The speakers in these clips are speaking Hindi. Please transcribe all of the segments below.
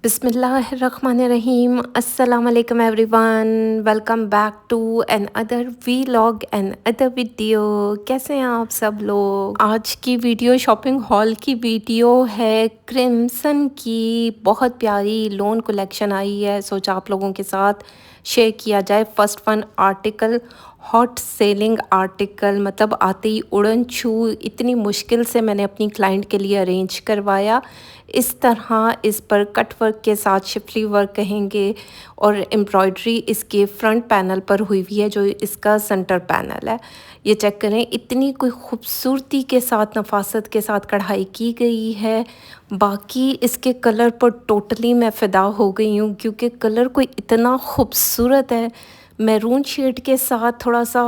बिस्मिल्लाहिर्रहमानिर्रहीम अस्सलाम वालेकुम everyone. Welcome back to another vlog another video. कैसे हैं आप सब लोग? आज की वीडियो शॉपिंग हॉल की वीडियो है। क्रिम्सन की बहुत प्यारी लोन कलेक्शन आई है, सोचा आप लोगों के साथ शेयर किया जाए। First one article, hot selling article, मतलब आते ही उड़न छू इतनी मुश्किल से मैंने अपनी क्लाइंट के लिए अरेंज करवाया। इस तरह इस पर कट वर्क के साथ शिफली वर्क कहेंगे और एम्ब्रॉयडरी इसके फ्रंट पैनल पर हुई हुई है, जो इसका सेंटर पैनल है। ये चेक करें, इतनी कोई खूबसूरती के साथ, नफासत के साथ कढ़ाई की गई है। बाकी इसके कलर पर टोटली मैं फ़िदा हो गई हूँ, क्योंकि कलर कोई इतना खूबसूरत है। मैरून शेड के साथ थोड़ा सा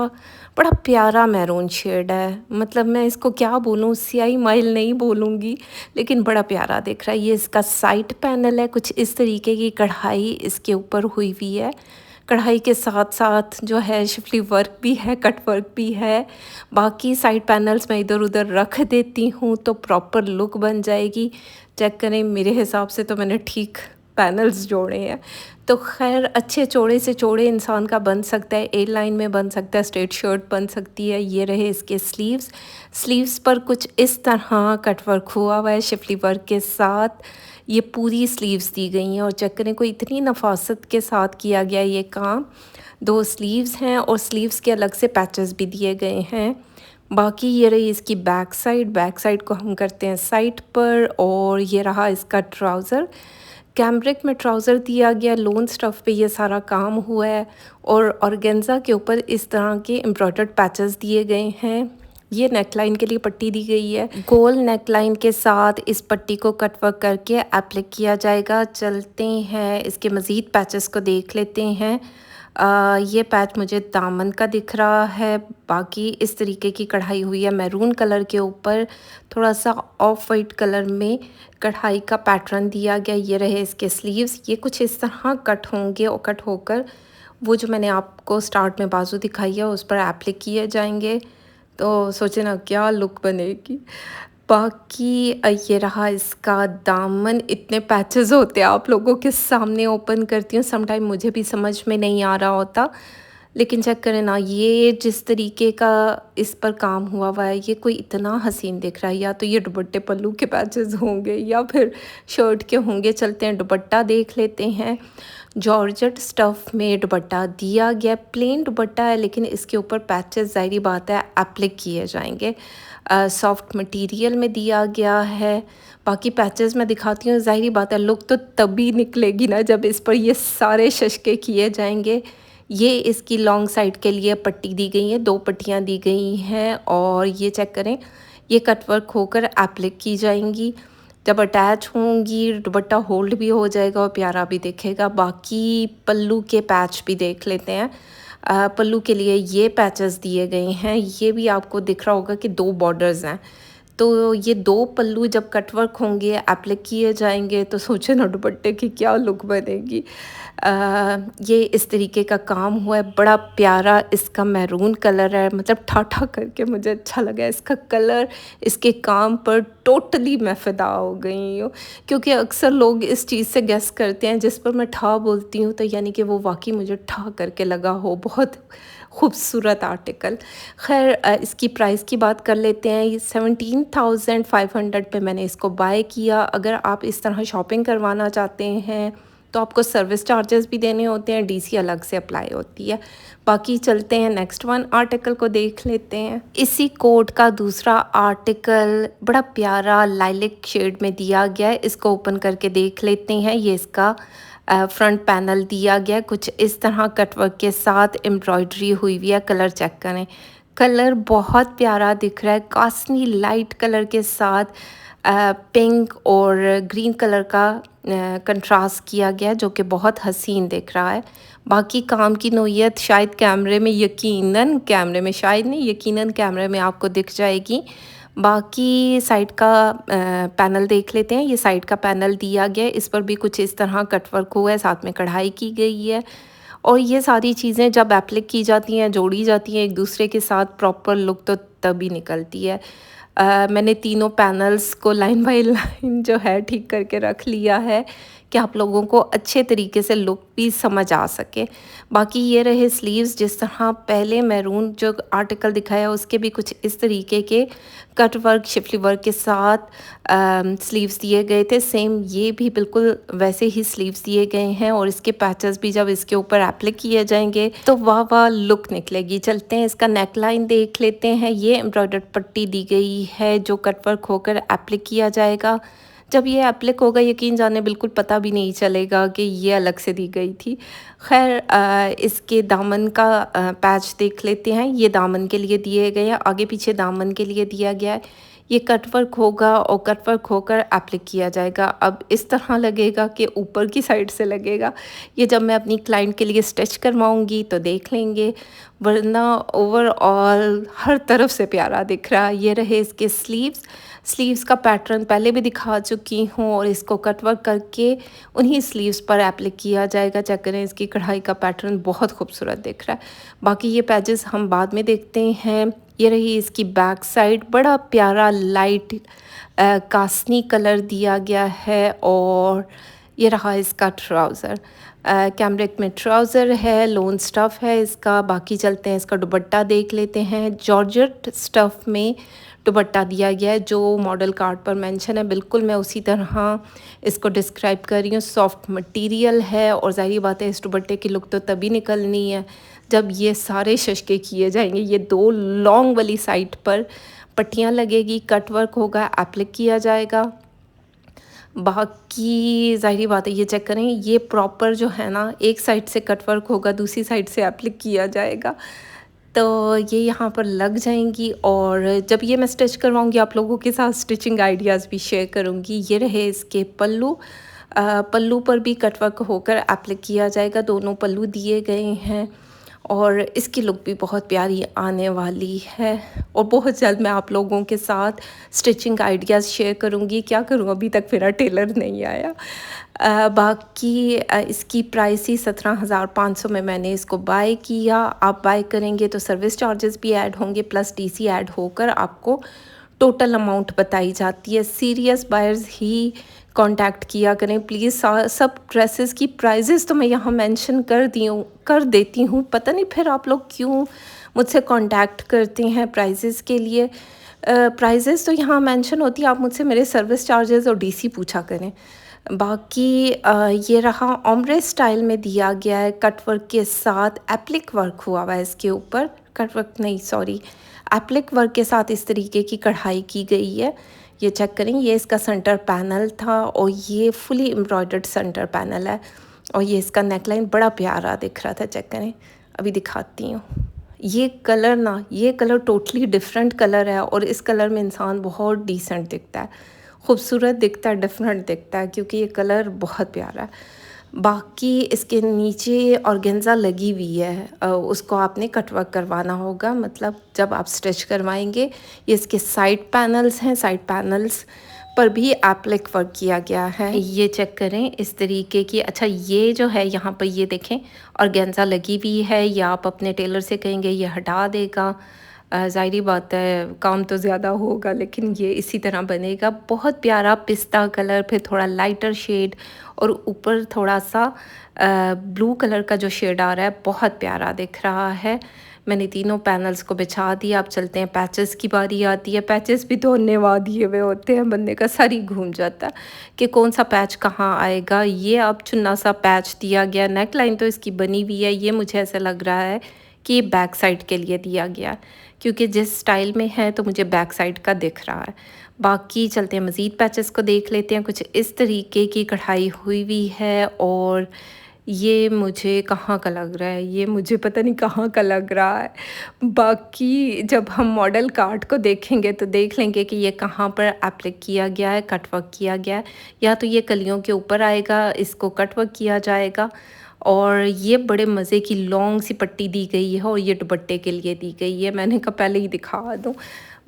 बड़ा प्यारा मैरून शेड है, मतलब मैं इसको क्या बोलूँ, स्याही माइल नहीं बोलूँगी, लेकिन बड़ा प्यारा दिख रहा है। ये इसका साइड पैनल है, कुछ इस तरीके की कढ़ाई इसके ऊपर हुई हुई है। कढ़ाई के साथ साथ जो है शिफली वर्क भी है, कट वर्क भी है। बाकी साइड पैनल्स मैं इधर उधर रख देती हूँ तो प्रॉपर लुक बन जाएगी। चेक करें, मेरे हिसाब से तो मैंने ठीक पैनल्स जोड़े हैं। तो खैर, अच्छे चौड़े से चौड़े इंसान का बन सकता है, ए लाइन में बन सकता है, स्ट्रेट शर्ट बन सकती है। ये रहे इसके स्लीव्स। स्लीव्स पर कुछ इस तरह कट वर्क हुआ हुआ है शिफली वर्क के साथ। ये पूरी स्लीव्स दी गई हैं और चेक करें, कोई इतनी नफासत के साथ किया गया ये काम। 2 स्लीव्स हैं और स्लीव्स के अलग से पैचेस भी दिए गए हैं। बाकी ये रही इसकी बैक साइड। बैक साइड को हम करते हैं साइड पर। और ये रहा इसका ट्राउज़र। कैम्ब्रिक में ट्राउज़र दिया गया, लोन स्टफ़ पे ये सारा काम हुआ है और ऑर्गेन्जा के ऊपर इस तरह के एम्ब्रॉयडर्ड पैचेस दिए गए हैं। ये नेकलाइन के लिए पट्टी दी गई है। गोल नेकलाइन के साथ इस पट्टी को कट वर्क करके एप्लिक किया जाएगा। चलते हैं इसके मज़ीद पैचेस को देख लेते हैं। ये पैच मुझे दामन का दिख रहा है। बाकी इस तरीके की कढ़ाई हुई है मैरून कलर के ऊपर, थोड़ा सा ऑफ वाइट कलर में कढ़ाई का पैटर्न दिया गया। ये रहे इसके स्लीव्स। ये कुछ इस तरह कट होंगे और कट होकर वो जो मैंने आपको स्टार्ट में बाजू दिखाई है उस पर एप्लिक किए जाएंगे। तो सोचे ना क्या लुक बनेगी। बाकी ये रहा इसका दामन। इतने पैचेस होते हैं, आप लोगों के सामने ओपन करती हूँ, सम टाइम मुझे भी समझ में नहीं आ रहा होता, लेकिन चेक करें ना, ये जिस तरीके का इस पर काम हुआ हुआ है, ये कोई इतना हसीन दिख रहा है। या तो ये दुपट्टे पल्लू के पैचेस होंगे या फिर शर्ट के होंगे। चलते हैं दुपट्टा देख लेते हैं। जॉर्जेट स्टफ़ में दुपट्टा दिया गया, प्लेन दुपट्टा है, लेकिन इसके ऊपर पैचेस ज़ाहिर बात है एप्लिक किए जाएंगे। सॉफ्ट मटेरियल में दिया गया है। बाकी पैचेस मैं दिखाती हूँ, ज़ाहिर बात है लुक तो तभी निकलेगी ना जब इस पर ये सारे शशके किए जाएंगे। ये इसकी लॉन्ग साइड के लिए पट्टी दी गई है, 2 पट्टियाँ दी गई हैं और ये चेक करें, ये कटवर्क होकर एप्लिक की जाएंगी। जब अटैच होंगी दुपट्टा होल्ड भी हो जाएगा और प्यारा भी दिखेगा। बाकी पल्लू के पैच भी देख लेते हैं। पल्लू के लिए ये पैचेस दिए गए हैं। ये भी आपको दिख रहा होगा कि 2 बॉर्डर्स हैं। तो ये 2 पल्लू जब कटवर्क होंगे, एप्लिक किए जाएंगे, तो सोचे ना दुपट्टे की क्या लुक बनेगी। ये इस तरीके का काम हुआ है, बड़ा प्यारा इसका मैरून कलर है, मतलब ठाठा करके मुझे अच्छा लगा इसका कलर। इसके काम पर टोटली मैं फ़िदा हो गई हूँ, क्योंकि अक्सर लोग इस चीज़ से गेस करते हैं, जिस पर मैं ठा बोलती हूँ तो यानी कि वो वाकई मुझे ठा करके लगा हो। बहुत खूबसूरत आर्टिकल। खैर, इसकी प्राइस की बात कर लेते हैं। ये 17,500 पे मैंने इसको बाय किया। अगर आप इस तरह शॉपिंग करवाना चाहते हैं तो आपको सर्विस चार्जेस भी देने होते हैं, डीसी अलग से अप्लाई होती है। बाकी चलते हैं नेक्स्ट वन आर्टिकल को देख लेते हैं। इसी कोट का दूसरा आर्टिकल बड़ा प्यारा लाइलिक शेड में दिया गया है। इसको ओपन करके देख लेते हैं। ये इसका फ्रंट पैनल दिया गया, कुछ इस तरह कटवर्क के साथ एम्ब्रॉयडरी हुई हुई है। कलर चेक करें, कलर बहुत प्यारा दिख रहा है। कास्नी लाइट कलर के साथ पिंक और ग्रीन कलर का कंट्रास्ट किया गया, जो कि बहुत हसीन दिख रहा है। बाकी काम की नोयत शायद कैमरे में, यकीनन कैमरे में, शायद नहीं यकीनन कैमरे में आपको दिख जाएगी। बाकी साइड का पैनल देख लेते हैं। ये साइड का पैनल दिया गया है, इस पर भी कुछ इस तरह कटवर्क हुआ है, साथ में कढ़ाई की गई है। और ये सारी चीज़ें जब एप्लिक की जाती हैं, जोड़ी जाती हैं एक दूसरे के साथ, प्रॉपर लुक तो तभी निकलती है। मैंने तीनों पैनल्स को लाइन बाय लाइन जो है ठीक करके रख लिया है, कि आप लोगों को अच्छे तरीके से लुक भी समझ आ सके। बाकी ये रहे स्लीव्स, जिस तरह पहले मैरून जो आर्टिकल दिखाया उसके भी कुछ इस तरीके के कट वर्क शिफली वर्क के साथ स्लीव्स दिए गए थे। सेम ये भी बिल्कुल वैसे ही स्लीव्स दिए गए हैं और इसके पैचेस भी जब इसके ऊपर एप्लाई किए जाएंगे तो वाह वाह लुक निकलेगी। चलते हैं इसका नेकलाइन देख लेते हैं। ये एम्ब्रॉयडर्ड पट्टी दी गई है जो कट वर्क होकर एप्लाई किया जाएगा। जब ये एप्लिक होगा यकीन जाने बिल्कुल पता भी नहीं चलेगा कि ये अलग से दी गई थी। खैर इसके दामन का पैच देख लेते हैं। ये दामन के लिए दिए गए हैं, आगे पीछे दामन के लिए दिया गया है। ये कट वर्क होगा और कट वर्क होकर एप्लिक किया जाएगा। अब इस तरह लगेगा कि ऊपर की साइड से लगेगा। ये जब मैं अपनी क्लाइंट के लिए स्टिच करवाऊंगी तो देख लेंगे, वरना ओवरऑल हर तरफ से प्यारा दिख रहा है। ये रहे इसके स्लीव्स का पैटर्न पहले भी दिखा चुकी हूँ और इसको कट वर्क करके उन्हीं स्लीव्स पर एप्लाई किया जाएगा। चेक करें, इसकी कढ़ाई का पैटर्न बहुत खूबसूरत दिख रहा है। बाकी ये पैजेस हम बाद में देखते हैं। ये रही इसकी बैक साइड, बड़ा प्यारा लाइट कास्नी कलर दिया गया है। और ये रहा इसका ट्राउज़र, कैमरिक में ट्राउज़र है, लोन स्टफ़ है इसका। बाकी चलते हैं इसका दुपट्टा देख लेते हैं। जॉर्जेट स्टफ़ में दुपट्टा दिया गया है जो मॉडल कार्ड पर मेंशन है, बिल्कुल मैं उसी तरह इसको डिस्क्राइब कर रही हूँ। सॉफ्ट मटेरियल है और ज़ाहिर बात है इस दुपट्टे की लुक तो तभी निकलनी है जब ये सारे शशके किए जाएंगे। ये दो लॉन्ग वाली साइड पर पट्टियाँ लगेगी, कट वर्क होगा, एप्लिक किया जाएगा। बाकी ज़ाहिर बात है ये चेक करें, ये प्रॉपर जो है ना एक साइड से कट वर्क होगा, दूसरी साइड से एप्लिक किया जाएगा। तो ये यहाँ पर लग जाएंगी और जब ये मैं स्टिच करवाऊँगी आप लोगों के साथ स्टिचिंग आइडियाज़ भी शेयर करूँगी। ये रहे इसके पल्लू, पल्लू पर भी कट वर्क होकर एप्लाई किया जाएगा। दोनों पल्लू दिए गए हैं और इसकी लुक भी बहुत प्यारी आने वाली है। और बहुत जल्द मैं आप लोगों के साथ स्टिचिंग आइडियाज़ शेयर करूँगी। क्या करूँ, अभी तक मेरा टेलर नहीं आया। बाकी इसकी प्राइस ही 17,500 में मैंने इसको बाय किया। आप बाय करेंगे तो सर्विस चार्जेस भी ऐड होंगे प्लस डीसी ऐड होकर आपको टोटल अमाउंट बताई जाती है। सीरियस बायर्स ही कांटेक्ट किया करें प्लीज़। सब ड्रेसेस की प्राइजेस तो मैं यहाँ मेंशन कर देती हूँ, पता नहीं फिर आप लोग क्यों मुझसे कांटेक्ट करते हैं प्राइजेस के लिए। प्राइजेस तो यहाँ मेंशन होती है, आप मुझसे मेरे सर्विस चार्जेस और डीसी पूछा करें। बाकी ये रहा ओम्ब्रे स्टाइल में दिया गया है, कट वर्क के साथ एप्लिक वर्क हुआ हुआ है इसके ऊपर। कट वर्क नहीं सॉरी, एप्लिक वर्क के साथ इस तरीके की कढ़ाई की गई है। ये चेक करें, ये इसका सेंटर पैनल था और ये फुली एम्ब्रॉयडर्ड सेंटर पैनल है। और ये इसका नेकलाइन बड़ा प्यारा दिख रहा था। चेक करें, अभी दिखाती हूँ। ये कलर टोटली डिफरेंट कलर है और इस कलर में इंसान बहुत डिसेंट दिखता है, खूबसूरत दिखता है, डिफरेंट दिखता है क्योंकि ये कलर बहुत प्यारा है। बाकी इसके नीचे ऑर्गेन्जा लगी हुई है, उसको आपने कटवर्क करवाना होगा, मतलब जब आप स्टिच करवाएंगे। ये इसके साइड पैनल्स हैं, साइड पैनल्स पर भी एप्लिक वर्क किया गया है। ये चेक करें इस तरीके की। अच्छा ये जो है यहाँ पर ये देखें ऑर्गेन्जा लगी हुई है, या आप अपने टेलर से कहेंगे ये हटा देगा। ज़ाहिरी बात है काम तो ज़्यादा होगा लेकिन ये इसी तरह बनेगा। बहुत प्यारा पिस्ता कलर, फिर थोड़ा लाइटर शेड और ऊपर थोड़ा सा ब्लू कलर का जो शेड आ रहा है, बहुत प्यारा दिख रहा है। मैंने तीनों पैनल्स को बिछा दिया। अब चलते हैं पैचेस की बारी आती है। पैचेस भी धन्यवाद दिए हुए होते हैं, बंदे का सर ही घूम जाता है कि कौन सा पैच कहाँ आएगा। ये अब चुन्ना सा पैच दिया गया। नेक लाइन तो इसकी बनी हुई है, ये मुझे ऐसा लग रहा है कि ये बैक साइड के लिए दिया गया क्योंकि जिस स्टाइल में है तो मुझे बैक साइड का दिख रहा है। बाकी चलते हैं मज़ीद पैचेस को देख लेते हैं। कुछ इस तरीके की कढ़ाई हुई हुई है और ये मुझे कहाँ का लग रहा है, ये मुझे पता नहीं कहाँ का लग रहा है। बाकी जब हम मॉडल कार्ड को देखेंगे तो देख लेंगे कि ये कहाँ पर एप्लिक किया गया है, कटवर्क किया गया है। या तो ये कलियों के ऊपर आएगा, इसको कटवर्क किया जाएगा। और ये बड़े मज़े की लॉन्ग सी पट्टी दी गई है और ये दुपट्टे के लिए दी गई है। मैंने कहा पहले ही दिखा दूँ।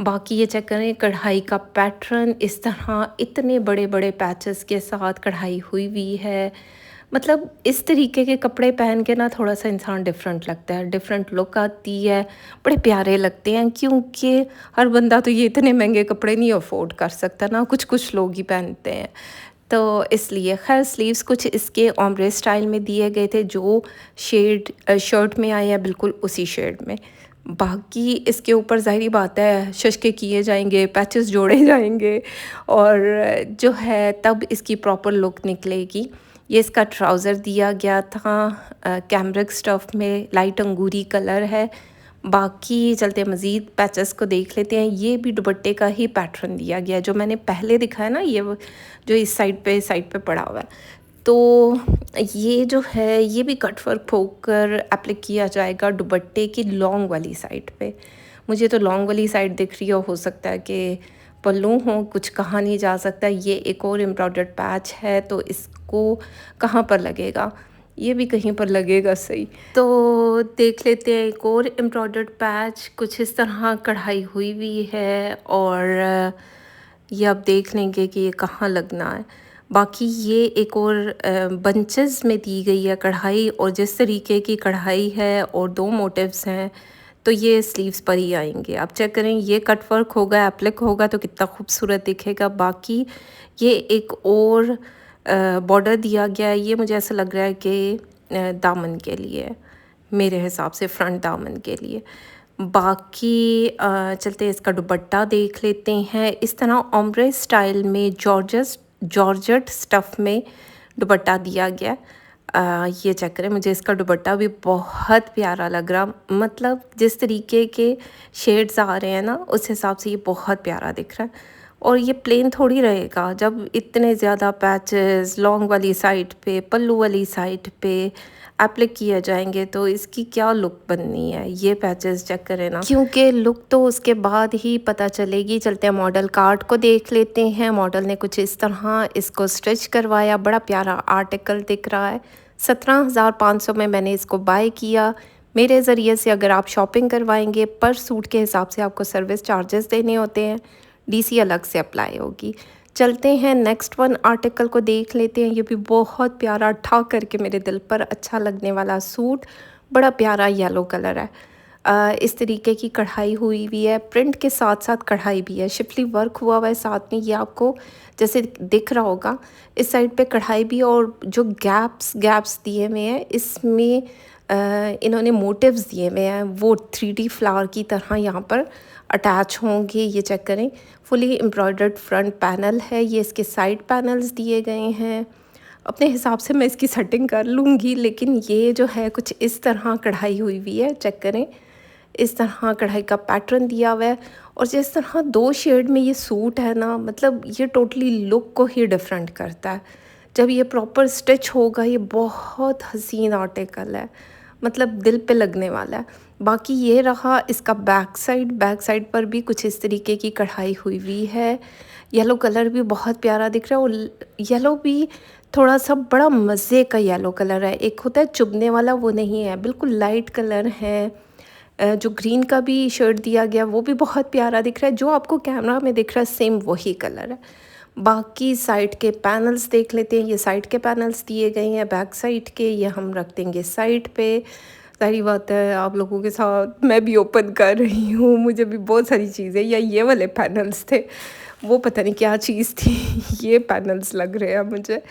बाकी ये चेक करें कढ़ाई का पैटर्न इस तरह इतने बड़े बड़े पैचेस के साथ कढ़ाई हुई हुई है। मतलब इस तरीके के कपड़े पहन के ना थोड़ा सा इंसान डिफरेंट लगता है, डिफरेंट लुक आती है, बड़े प्यारे लगते हैं। क्योंकि हर बंदा तो ये इतने महंगे कपड़े नहीं अफोर्ड कर सकता ना, कुछ कुछ लोग ही पहनते हैं। तो इसलिए खैर स्लीव्स कुछ इसके ओम्ब्रे स्टाइल में दिए गए थे, जो शेड शर्ट में आए हैं बिल्कुल उसी शेड में। बाकी इसके ऊपर ज़ाहिर बात है शशके किए जाएंगे, पैचेस जोड़े जाएंगे और जो है तब इसकी प्रॉपर लुक निकलेगी। ये इसका ट्राउज़र दिया गया था कैमरिक स्टफ़ में, लाइट अंगूरी कलर है। बाकी चलते मज़ीद पैचेस को देख लेते हैं। ये भी दुपट्टे का ही पैटर्न दिया गया है, जो मैंने पहले दिखाया ना, ये जो इस साइड पे पड़ा हुआ है। तो ये जो है ये भी कट वर्क होकर एप्लिक किया जाएगा दुपट्टे की लॉन्ग वाली साइड पे। मुझे तो लॉन्ग वाली साइड दिख रही हो सकता है कि पल्लू हो, कुछ कहा नहीं जा सकता। ये एक और एम्ब्रॉयडर्ड पैच है, तो इसको कहाँ पर लगेगा, ये भी कहीं पर लगेगा सही। तो देख लेते हैं एक और एम्ब्रॉयडर्ड पैच, कुछ इस तरह कढ़ाई हुई हुई है और ये आप देख लेंगे कि ये कहाँ लगना है। बाकी ये एक और बंचेस में दी गई है कढ़ाई, और जिस तरीके की कढ़ाई है और दो मोटिव्स हैं तो ये स्लीव्स पर ही आएंगे। आप चेक करें, ये कट वर्क होगा, एप्लिक होगा तो कितना खूबसूरत दिखेगा। बाकी ये एक और बॉर्डर दिया गया है, ये मुझे ऐसा लग रहा है कि दामन के लिए, मेरे हिसाब से फ्रंट दामन के लिए। बाकी चलते इसका दुपट्टा देख लेते हैं। इस तरह ओम्ब्रे स्टाइल में जॉर्जेट स्टफ़ में दुपट्टा दिया गया। ये चेक करें, मुझे इसका दुपट्टा भी बहुत प्यारा लग रहा, मतलब जिस तरीके के शेड्स आ रहे हैं ना उस हिसाब से ये बहुत प्यारा दिख रहा है। और ये प्लेन थोड़ी रहेगा, जब इतने ज़्यादा पैचेस लॉन्ग वाली साइड पे, पल्लू वाली साइड पे एप्लिक किए जाएंगे तो इसकी क्या लुक बननी है। ये पैचेस चेक करें ना, क्योंकि लुक तो उसके बाद ही पता चलेगी। चलते हैं मॉडल कार्ड को देख लेते हैं। मॉडल ने कुछ इस तरह इसको स्टिच करवाया, बड़ा प्यारा आर्टिकल दिख रहा है। 17,500 में मैंने इसको बाय किया। मेरे ज़रिए से अगर आप शॉपिंग करवाएंगे पर सूट के हिसाब से आपको सर्विस चार्जेस देने होते हैं, डीसी अलग से अप्लाई होगी। चलते हैं नेक्स्ट वन आर्टिकल को देख लेते हैं। ये भी बहुत प्यारा ठा करके मेरे दिल पर अच्छा लगने वाला सूट, बड़ा प्यारा येलो कलर है। इस तरीके की कढ़ाई हुई हुई है, प्रिंट के साथ साथ कढ़ाई भी है, शिफली वर्क हुआ हुआ है साथ में। ये आपको जैसे दिख रहा होगा इस साइड पे कढ़ाई भी, और जो गैप्स दिए हुए हैं इसमें इन्होंने मोटिव्स दिए हुए हैं, वो 3D फ्लावर की तरह यहाँ पर अटैच होंगे। ये चेक करें, फुली एम्ब्रॉयडर्ड फ्रंट पैनल है। ये इसके साइड पैनल्स दिए गए हैं। अपने हिसाब से मैं इसकी सेटिंग कर लूँगी, लेकिन ये जो है कुछ इस तरह कढ़ाई हुई हुई है। चेक करें, इस तरह कढ़ाई का पैटर्न दिया हुआ है। और जिस तरह दो शेड में ये सूट है ना, मतलब ये टोटली लुक को ही डिफरेंट करता है। जब ये प्रॉपर स्टिच होगा ये बहुत हसीन आर्टिकल है, मतलब दिल पे लगने वाला है। बाकी ये रहा इसका बैक साइड पर भी कुछ इस तरीके की कढ़ाई हुई हुई है। येलो कलर भी बहुत प्यारा दिख रहा है, और येलो भी थोड़ा सा बड़ा मज़े का येलो कलर है। एक होता है चुभने वाला, वो नहीं है, बिल्कुल लाइट कलर है। जो ग्रीन का भी शर्ट दिया गया वो भी बहुत प्यारा दिख रहा है, जो आपको कैमरा में दिख रहा है सेम वही कलर है। बाकी साइड के पैनल्स देख लेते हैं। ये साइड के पैनल्स दिए गए हैं बैक साइड के, ये हम रख देंगे साइड पे। सारी बात है आप लोगों के साथ मैं भी ओपन कर रही हूँ, मुझे भी बहुत सारी चीज़ें, या ये वाले पैनल्स थे, वो पता नहीं क्या चीज़ थी ये पैनल्स लग रहे हैं मुझे।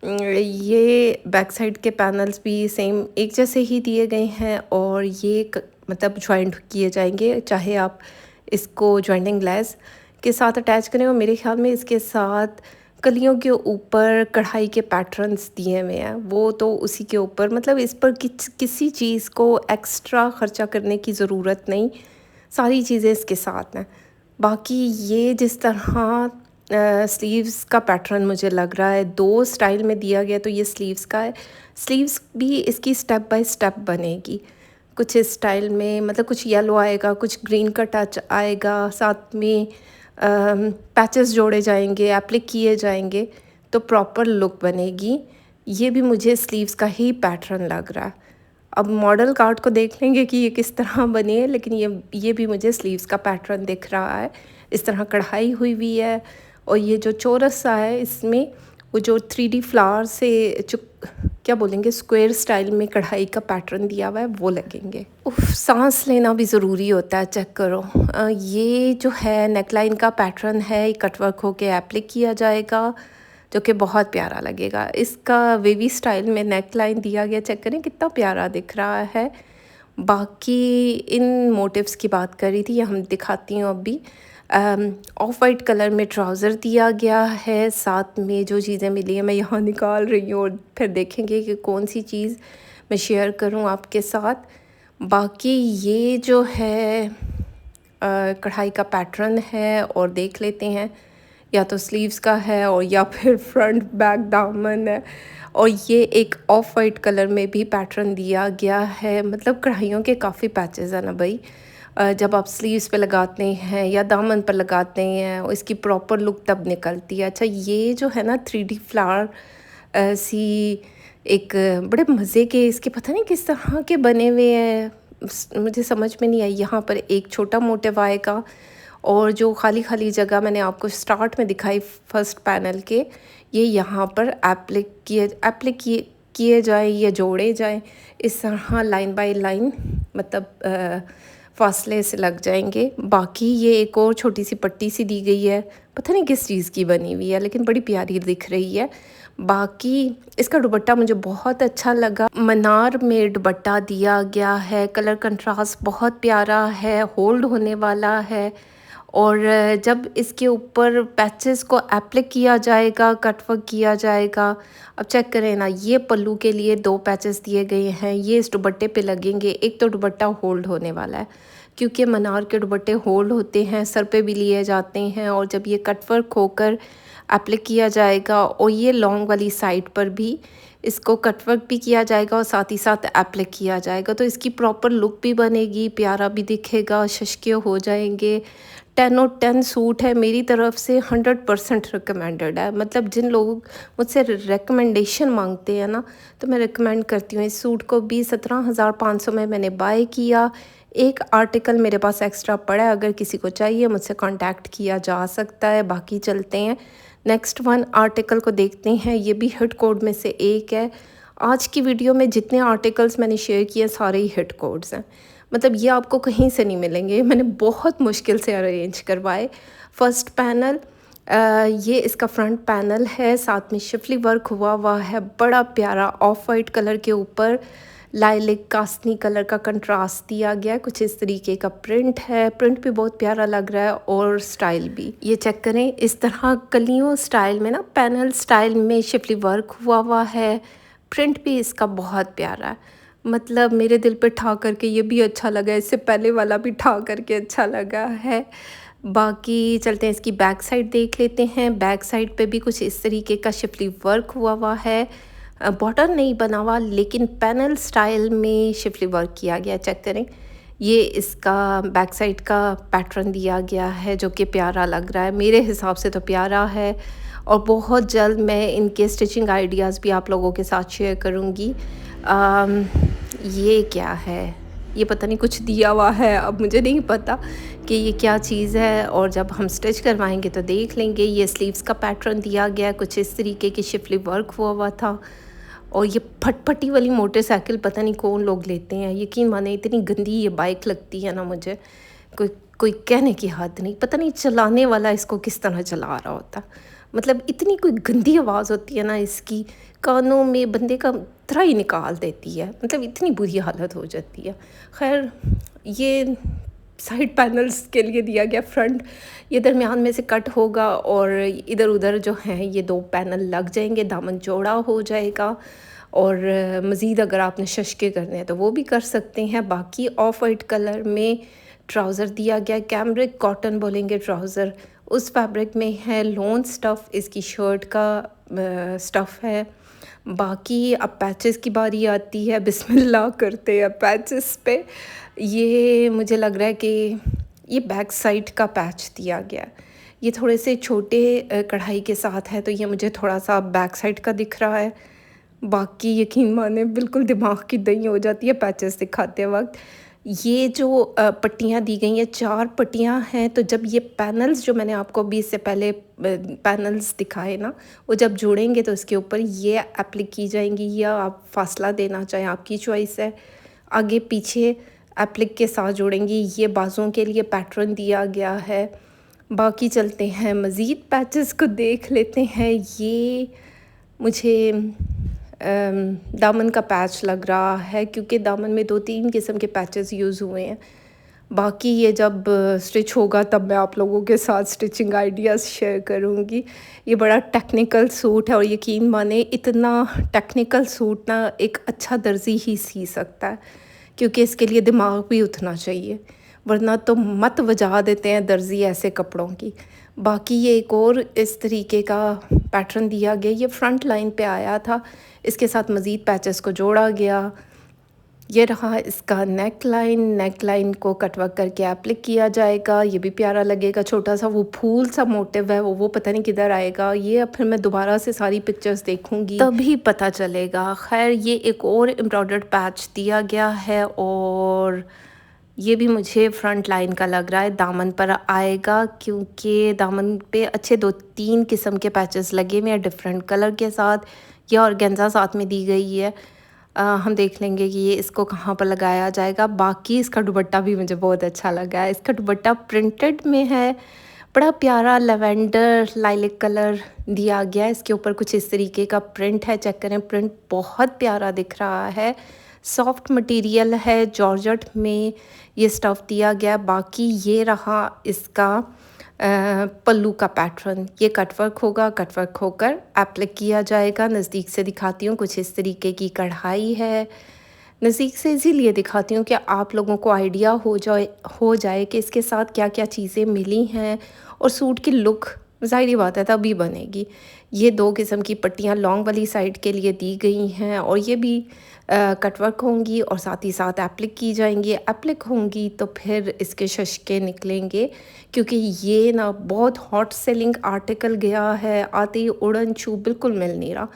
ये बैक साइड के पैनल्स भी सेम एक जैसे ही दिए गए हैं, और ये मतलब जॉइंट किए जाएंगे, चाहे आप इसको जॉइंटिंग ग्लास के साथ अटैच करें। और मेरे ख्याल में इसके साथ कलियों के ऊपर कढ़ाई के पैटर्न्स दिए हुए हैं, वो तो उसी के ऊपर, मतलब इस पर किसी चीज़ को एक्स्ट्रा ख़र्चा करने की ज़रूरत नहीं, सारी चीज़ें इसके साथ हैं। बाकी ये जिस तरह स्लीव्स का पैटर्न मुझे लग रहा है दो स्टाइल में दिया गया, तो ये स्लीव्स का है। स्लीव्स भी इसकी स्टेप बाय स्टेप बनेगी, कुछ इस स्टाइल में, मतलब कुछ येलो आएगा, कुछ ग्रीन का टच आएगा, साथ में पैचेस जोड़े जाएंगे, एप्लिक किए जाएंगे, तो प्रॉपर लुक बनेगी। ये भी मुझे स्लीव्स का ही पैटर्न लग रहा है। अब मॉडल कार्ड को देख लेंगे कि ये किस तरह बनी है, लेकिन ये भी मुझे स्लीव्स का पैटर्न दिख रहा है। इस तरह कढ़ाई हुई हुई है, और ये जो चौरस सा है इसमें वो जो 3D फ्लावर से जो क्या बोलेंगे स्क्वायर स्टाइल में कढ़ाई का पैटर्न दिया हुआ है वो लगेंगे। उफ, सांस लेना भी ज़रूरी होता है। चेक करो, ये जो है नेकलाइन का पैटर्न है, कटवर्क होके एप्लिक किया जाएगा। जो कि बहुत प्यारा लगेगा। इसका वेवी स्टाइल में नेक लाइन दिया गया, चेक करें कितना प्यारा दिख रहा है। बाकी इन मोटिव्स की बात करी थी, ये हम दिखाती हूँ अभी। ऑफ वाइट कलर में ट्राउज़र दिया गया है, साथ में जो चीज़ें मिली हैं मैं यहाँ निकाल रही हूँ और फिर देखेंगे कि कौन सी चीज़ मैं शेयर करूँ आपके साथ। बाकी ये जो है कढ़ाई का पैटर्न है और देख लेते हैं, या तो स्लीव्स का है और या फिर फ्रंट बैक दामन है। और ये एक ऑफ वाइट कलर में भी पैटर्न दिया गया है। मतलब कढ़ाइयों के काफ़ी पैचेस हैं ना भाई, जब आप स्लीव्स पे लगाते हैं या दामन पर लगाते हैं और इसकी प्रॉपर लुक तब निकलती है। अच्छा, ये जो है ना 3D फ्लावर सी एक बड़े मज़े के, इसके पता नहीं किस तरह के बने हुए हैं, मुझे समझ में नहीं आई। यहाँ पर एक छोटा मोटिव आएगा और जो खाली खाली जगह मैंने आपको स्टार्ट में दिखाई फर्स्ट पैनल के, ये यहाँ पर एप्लिक किए जाए या जोड़े जाएं इस तरह लाइन बाय लाइन, मतलब फासले से लग जाएंगे। बाकी ये एक और छोटी सी पट्टी सी दी गई है, पता नहीं किस चीज़ की बनी हुई है लेकिन बड़ी प्यारी दिख रही है। बाकी इसका दुपट्टा मुझे बहुत अच्छा लगा, मनार में दुपट्टा दिया गया है, कलर कंट्रास्ट बहुत प्यारा है, होल्ड होने वाला है। और जब इसके ऊपर पैचेस को एप्लिक किया जाएगा, कटवर्क किया जाएगा। अब चेक करें ना, ये पल्लू के लिए 2 पैचेस दिए गए हैं, ये इस दुपट्टे पे लगेंगे। एक तो दुपट्टा होल्ड होने वाला है क्योंकि मनार के दुपट्टे होल्ड होते हैं, सर पे भी लिए जाते हैं, और जब ये कटवर्क होकर एप्लिक किया जाएगा और ये लॉन्ग वाली साइड पर भी इसको कटवर्क भी किया जाएगा और साथ ही साथ एप्लिक किया जाएगा, तो इसकी प्रॉपर लुक भी बनेगी, प्यारा भी दिखेगा, शशके हो जाएंगे। 10 और 10 सूट है, मेरी तरफ से 100% रिकमेंडेड है। मतलब जिन लोग मुझसे रिकमेंडेशन मांगते हैं ना, तो मैं रिकमेंड करती हूँ इस सूट को भी। 17,500 में मैंने बाय किया। एक आर्टिकल मेरे पास एक्स्ट्रा पड़ा है, अगर किसी को चाहिए मुझसे कांटेक्ट किया जा सकता है। बाकी चलते हैं नेक्स्ट वन आर्टिकल को देखते हैं, ये भी हिट कोड में से एक है। आज की वीडियो में जितने आर्टिकल्स मैंने शेयर किए सारे ही हिट कोड्स हैं, मतलब ये आपको कहीं से नहीं मिलेंगे, मैंने बहुत मुश्किल से अरेंज करवाए। फर्स्ट पैनल, ये इसका फ्रंट पैनल है, साथ में शिफली वर्क हुआ है, बड़ा प्यारा ऑफ वाइट कलर के ऊपर लाइलिक कास्नी कलर का कंट्रास्ट दिया गया है। कुछ इस तरीके का प्रिंट है, प्रिंट भी बहुत प्यारा लग रहा है और स्टाइल भी, ये चेक करें इस तरह कलियों स्टाइल में ना, पैनल स्टाइल में शिफली वर्क हुआ है। प्रिंट भी इसका बहुत प्यारा है, मतलब मेरे दिल पे ठा करके ये भी अच्छा लगा, इससे पहले वाला भी ठा करके अच्छा लगा है। बाकी चलते हैं इसकी बैक साइड देख लेते हैं। बैक साइड पे भी कुछ इस तरीके का शिफली वर्क हुआ है, बॉर्डर नहीं बना हुआ लेकिन पैनल स्टाइल में शिफली वर्क किया गया। चेक करें, ये इसका बैक साइड का पैटर्न दिया गया है जो कि प्यारा लग रहा है, मेरे हिसाब से तो प्यारा है। और बहुत जल्द मैं इनके स्टिचिंग आइडियाज़ भी आप लोगों के साथ शेयर करूँगी। ये क्या है, ये पता नहीं कुछ दिया हुआ है, अब मुझे नहीं पता कि ये क्या चीज़ है, और जब हम स्टिच करवाएंगे तो देख लेंगे। ये स्लीव्स का पैटर्न दिया गया है, कुछ इस तरीके की शिफली वर्क हुआ था। और ये फटफटी वाली मोटरसाइकिल पता नहीं कौन लोग लेते हैं, यकीन माने इतनी गंदी ये बाइक लगती है ना मुझे, कोई कोई कहने की हद नहीं। पता नहीं चलाने वाला इसको किस तरह चला रहा होता, मतलब इतनी कोई गंदी आवाज़ होती है ना इसकी, कानों में बंदे का तरह ही निकाल देती है, मतलब इतनी बुरी हालत हो जाती है। खैर, ये साइड पैनल्स के लिए दिया गया, फ्रंट ये दरमियान में से कट होगा और इधर उधर जो हैं ये 2 पैनल लग जाएंगे, दामन चौड़ा हो जाएगा। और मज़ीद अगर आपने शशके करने हैं तो वो भी कर सकते हैं। बाकी ऑफ वाइट कलर में ट्राउज़र दिया गया, कैमरिक कॉटन बोलेंगे ट्राउज़र, उस फैब्रिक में है। लॉन स्टफ़ इसकी शर्ट का स्टफ़ है। बाकी अब पैचेस की बारी आती है, बिस्मिल्लाह करते हैं पैचेस पे। ये मुझे लग रहा है कि ये बैक साइड का पैच दिया गया, ये थोड़े से छोटे कढ़ाई के साथ है तो ये मुझे थोड़ा सा बैक साइड का दिख रहा है। बाकी यकीन माने बिल्कुल दिमाग की दही हो जाती है पैचेस दिखाते वक्त। ये जो पट्टियाँ दी गई हैं, 4 पट्टियाँ हैं, तो जब ये पैनल्स जो मैंने आपको अभी इससे पहले पैनल्स दिखाए ना, वो जब जुड़ेंगे तो इसके ऊपर ये एप्लिक की जाएंगी, या आप फासला देना चाहें आपकी चॉइस है। आगे पीछे एप्लिक के साथ जुड़ेंगी। ये बाजुओं के लिए पैटर्न दिया गया है। बाकी चलते हैं मज़ीद पैचेस को देख लेते हैं। ये मुझे दामन का पैच लग रहा है क्योंकि दामन में 2-3 किस्म के पैचेस यूज़ हुए हैं। बाकी ये जब स्टिच होगा तब मैं आप लोगों के साथ स्टिचिंग आइडियाज़ शेयर करूँगी। ये बड़ा टेक्निकल सूट है और यकीन माने इतना टेक्निकल सूट ना एक अच्छा दर्जी ही सी सकता है, क्योंकि इसके लिए दिमाग भी उतना चाहिए, वरना तो मत वजा देते हैं दर्जी ऐसे कपड़ों की। बाकी ये एक और इस तरीके का पैटर्न दिया गया, ये फ्रंट लाइन पे आया था, इसके साथ मज़ीद पैचेस को जोड़ा गया। ये रहा इसका नेक लाइन को कटवर्क करके एप्लिक किया जाएगा। ये भी प्यारा लगेगा। छोटा सा वो फूल सा मोटिव है वो पता नहीं किधर आएगा। ये अब फिर मैं दोबारा से सारी पिक्चर्स देखूंगी तभी पता चलेगा। खैर ये एक और एम्ब्रॉयडर्ड पैच दिया गया है और ये भी मुझे फ्रंट लाइन का लग रहा है, दामन पर आएगा क्योंकि दामन पे अच्छे 2-3 किस्म के पैचेस लगे हुए हैं डिफरेंट कलर के साथ। ये ऑर्गेन्जा साथ में दी गई है। हम देख लेंगे कि ये इसको कहाँ पर लगाया जाएगा। बाकी इसका दुपट्टा भी मुझे बहुत अच्छा लगा है। इसका दुपट्टा प्रिंटेड में है, बड़ा प्यारा लेवेंडर लाइलिक कलर दिया गया है। इसके ऊपर कुछ इस तरीके का प्रिंट है, चेक करें, प्रिंट बहुत प्यारा दिख रहा है। सॉफ्ट मटेरियल है, जॉर्जेट में ये स्टफ़ दिया गया। बाकी ये रहा इसका पल्लू का पैटर्न। ये कटवर्क होगा, कटवर्क होकर एप्लिक किया जाएगा। नज़दीक से दिखाती हूँ, कुछ इस तरीके की कढ़ाई है। नज़दीक से इसीलिए दिखाती हूँ कि आप लोगों को आइडिया हो जाए कि इसके साथ क्या क्या चीज़ें मिली हैं और सूट की लुक ज़ाहिर बात है तभी बनेगी। ये 2 किस्म की पट्टियाँ लॉन्ग वाली साइड के लिए दी गई हैं और ये भी कटवर्क होंगी और साथ ही साथ एप्लिक की जाएंगी। एप्लिक होंगी तो फिर इसके शशके निकलेंगे, क्योंकि ये ना बहुत हॉट सेलिंग आर्टिकल गया है। आते ही उड़न छू बिल्कुल मिल नहीं रहा।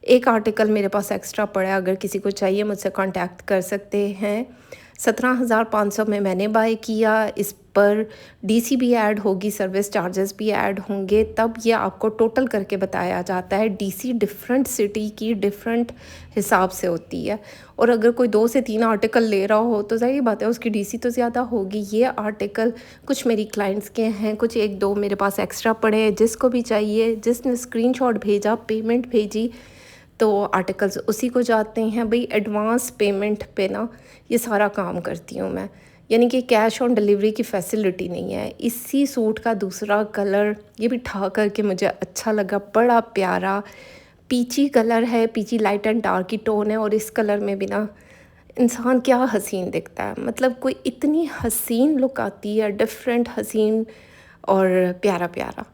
एक आर्टिकल मेरे पास एक्स्ट्रा पड़ा है, अगर किसी को चाहिए मुझसे कांटेक्ट कर सकते हैं। 17,500 में मैंने बाय किया। इस पर डीसी भी ऐड होगी, सर्विस चार्जेस भी ऐड होंगे, तब ये आपको टोटल करके बताया जाता है। डीसी डिफरेंट सिटी की डिफरेंट हिसाब से होती है और अगर कोई 2 से 3 आर्टिकल ले रहा हो तो ज़ाहिर बात है उसकी डीसी तो ज़्यादा होगी। ये आर्टिकल कुछ मेरी क्लाइंट्स के हैं, कुछ 1-2 मेरे पास एक्स्ट्रा पड़े हैं। जिसको भी चाहिए, जिसने स्क्रीनशॉट भेजा, पेमेंट भेजी, तो आर्टिकल्स उसी को जाते हैं। भाई एडवांस पेमेंट पे ना ये सारा काम करती हूँ मैं, यानी कि कैश ऑन डिलीवरी की फैसिलिटी नहीं है। इसी सूट का दूसरा कलर ये भी ठा करके मुझे अच्छा लगा, बड़ा प्यारा पीची कलर है। पीची लाइट एंड डार्क की टोन है और इस कलर में भी ना इंसान क्या हसीन दिखता है, मतलब कोई इतनी हसीन लुक आती है, डिफरेंट हसीन और प्यारा प्यारा।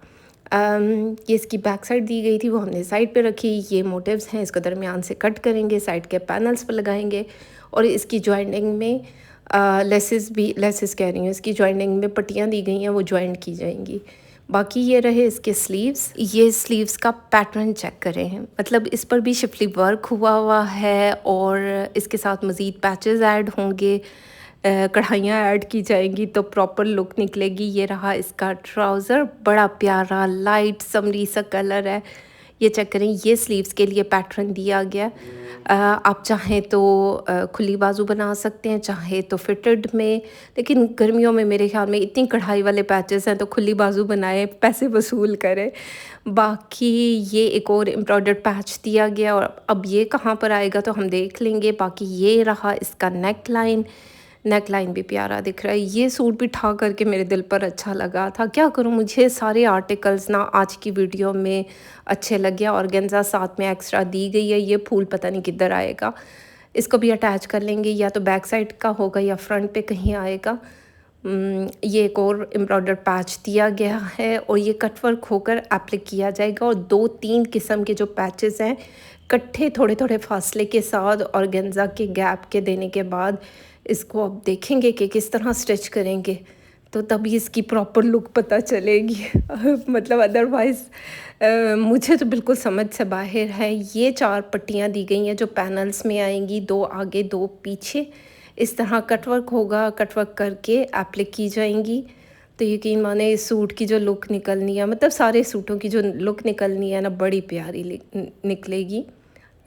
ये इसकी बैक साइड दी गई थी, वो हमने साइड पे रखी। ये मोटिव्स हैं, इसको दरमियान से कट करेंगे, साइड के पैनल्स पर लगाएंगे और इसकी जॉइंटिंग में लेसेस कह रही हूँ, इसकी जॉइंटिंग में पट्टियाँ दी गई हैं, वो जॉइंट की जाएंगी। बाकी ये रहे इसके स्लीव्स। ये स्लीव्स का पैटर्न चेक करें हैं, मतलब इस पर भी शिफली वर्क हुआ है और इसके साथ मज़ीद पैचेस ऐड होंगे, कढ़ाइयाँ ऐड की जाएंगी तो प्रॉपर लुक निकलेगी। ये रहा इसका ट्राउज़र, बड़ा प्यारा लाइट समरी सा कलर है। ये चेक करें, ये स्लीव्स के लिए पैटर्न दिया गया। आप चाहें तो खुली बाजू बना सकते हैं, चाहे तो फिटेड में, लेकिन गर्मियों में मेरे ख्याल में इतनी कढ़ाई वाले पैचेस हैं तो खुली बाजू बनाए, पैसे वसूल करें। बाकी ये एक और एम्ब्रॉयडर्ड पैच दिया गया और अब ये कहाँ पर आएगा तो हम देख लेंगे। बाकी ये रहा इसका नेक लाइन भी प्यारा दिख रहा है। ये सूट भी ठा करके मेरे दिल पर अच्छा लगा था। क्या करूँ, मुझे सारे आर्टिकल्स ना आज की वीडियो में अच्छे लगे। ऑर्गेन्जा साथ में एक्स्ट्रा दी गई है। ये फूल पता नहीं किधर आएगा, इसको भी अटैच कर लेंगे, या तो बैक साइड का होगा या फ्रंट पे कहीं आएगा। ये एक और एम्ब्रॉयडर्ड पैच दिया गया है और ये कटवर्क होकर एप्लिक किया जाएगा। और 2-3 किस्म के जो पैचेस हैं इकट्ठे थोड़े थोड़े फासले के साथ ऑर्गेन्जा के गैप के देने के बाद इसको अब देखेंगे कि किस तरह स्टिच करेंगे, तो तभी इसकी प्रॉपर लुक पता चलेगी। मतलब अदरवाइज़ मुझे तो बिल्कुल समझ से बाहर है। ये 4 पट्टियाँ दी गई हैं जो पैनल्स में आएंगी, 2 आगे 2 पीछे, इस तरह कटवर्क होगा, कटवर्क करके एप्लिक की जाएंगी। तो यकीन माने इस सूट की जो लुक निकलनी है, मतलब सारे सूटों की जो लुक निकलनी है ना, बड़ी प्यारी निकलेगी।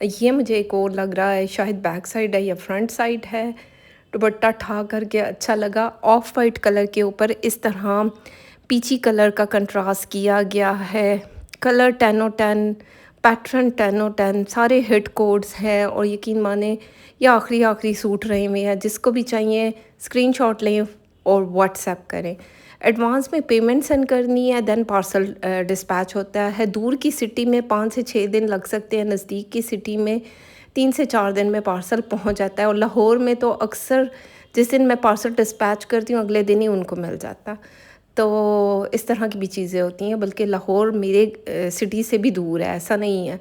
ये मुझे एक और लग रहा है, शायद बैक साइड है या फ्रंट साइड है। दुपट्टा ठा करके अच्छा लगा। ऑफ वाइट कलर के ऊपर इस तरह पीची कलर का कंट्रास्ट किया गया है। कलर 10/10, पैटर्न 10/10, सारे हिट कोड्स हैं और यकीन माने ये आखिरी आखिरी सूट रहे हुए हैं। जिसको भी चाहिए स्क्रीनशॉट लें और व्हाट्सएप करें। एडवांस में पेमेंट सेंड करनी है, देन पार्सल डिस्पैच होता है। दूर की सिटी में 5 से 6 दिन लग सकते हैं, नज़दीक की सिटी में 3 से 4 दिन में पार्सल पहुंच जाता है। और लाहौर में तो अक्सर जिस दिन मैं पार्सल डिस्पैच करती हूँ अगले दिन ही उनको मिल जाता। तो इस तरह की भी चीज़ें होती हैं, बल्कि लाहौर मेरे सिटी से भी दूर है, ऐसा नहीं है।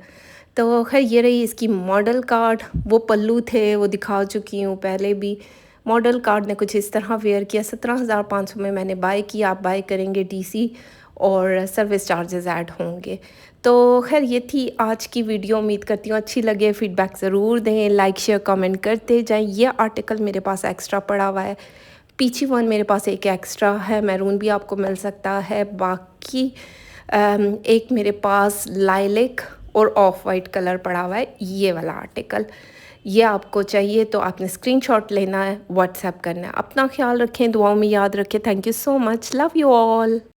तो खैर ये रही इसकी मॉडल कार्ड। वो पल्लू थे वो दिखा चुकी हूँ पहले भी। मॉडल कार्ड ने कुछ इस तरह वेयर किया। 17,500 में मैंने बाय किया। आप बाय करेंगे डीसी और सर्विस चार्जेस ऐड होंगे। तो खैर ये थी आज की वीडियो। उम्मीद करती हूँ अच्छी लगे। फीडबैक ज़रूर दें, लाइक शेयर कमेंट करते जाएं। ये आर्टिकल मेरे पास एक्स्ट्रा पड़ा हुआ है। पीछी वन मेरे पास एक एक्स्ट्रा है, मैरून भी आपको मिल सकता है। बाकी एक मेरे पास लाइलेक और ऑफ वाइट कलर पड़ा हुआ है, ये वाला आर्टिकल। ये आपको चाहिए तो आपने स्क्रीनशॉट लेना है, व्हाट्सएप करना है। अपना ख्याल रखें, दुआओं में याद रखें। Thank you so much, love you all.